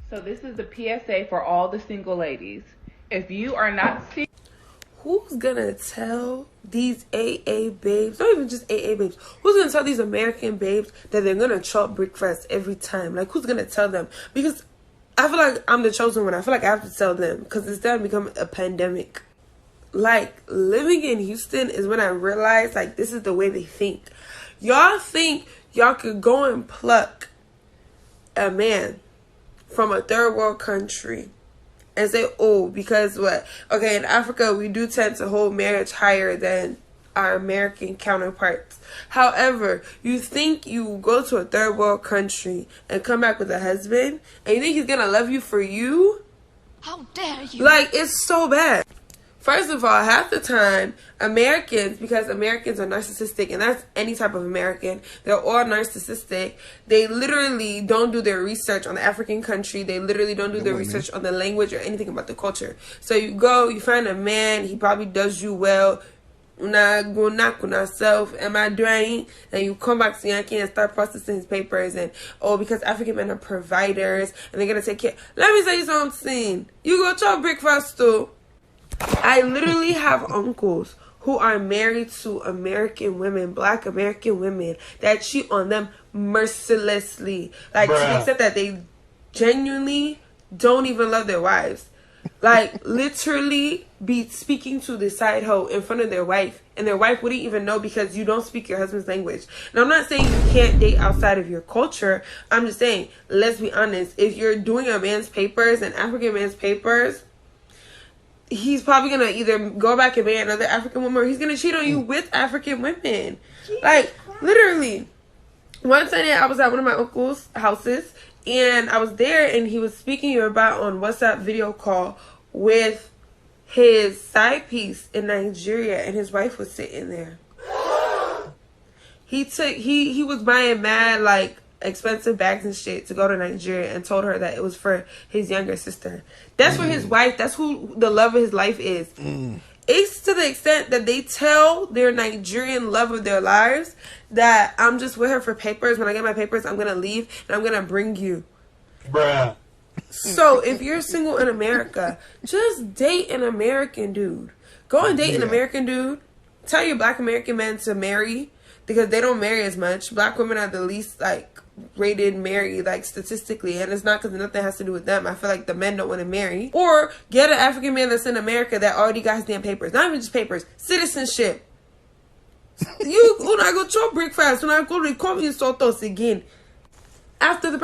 So this is the PSA for all the single ladies. If you are not single, who's gonna tell these AA babes, not even just AA babes, who's gonna tell these American babes that they're gonna chop breakfast every time? Like, who's gonna tell them? Because I feel like I'm the chosen one. I feel like I have to tell them because it's starting to become a pandemic. Like, living in Houston is when I realized, like, this is the way they think. Y'all think y'all could go and pluck a man from a third world country and say, oh, because what? Okay, in Africa, we do tend to hold marriage higher than our American counterparts. However, you think you go to a third world country and come back with a husband, and you think he's gonna love you for you? How dare you? Like, it's so bad. First of all, half the time, Americans, because Americans are narcissistic, and that's any type of American, they're all narcissistic. They literally don't do their research on the African country. They literally don't do their research on the language or anything about the culture. So you go, you find a man, he probably does you well. Una go knock on herself, am I doing? And you come back to Yankee and start processing his papers, and oh, because African men are providers and they're gonna take care. Let me tell you something. You go chop breakfast too. I literally have uncles who are married to American women, black American women, that cheat on them mercilessly. Like, to the extent that they genuinely don't even love their wives. Like, literally be speaking to the side hoe in front of their wife, and their wife wouldn't even know because you don't speak your husband's language. Now, I'm not saying you can't date outside of your culture. I'm just saying, let's be honest. If you're doing a man's papers, an African man's papers, he's probably gonna either go back and marry another African woman, or he's gonna cheat on you with African women. Like, literally. One Sunday, I was at one of my uncle's houses, and I was there, and he was speaking about on WhatsApp video call with his side piece in Nigeria, and his wife was sitting there. He was buying mad, like, expensive bags and shit to go to Nigeria, and told her that it was for his younger sister. That's for his wife. That's who the love of his life is. It's to the extent that they tell their Nigerian love of their lives that I'm just with her for papers. When I get my papers, I'm gonna leave and I'm gonna bring you. Bruh. So if you're single in America, just date an American dude. Go and date an American dude. Tell your black American men to marry, because they don't marry as much. Black women are the least, like, rated married, like, statistically, and it's not because nothing has to do with them. I feel like the men don't want to marry. Or get an African man that's in America that already got his damn papers. Not even just papers, citizenship. You when I go chop breakfast, when I go to come in Sotos again after the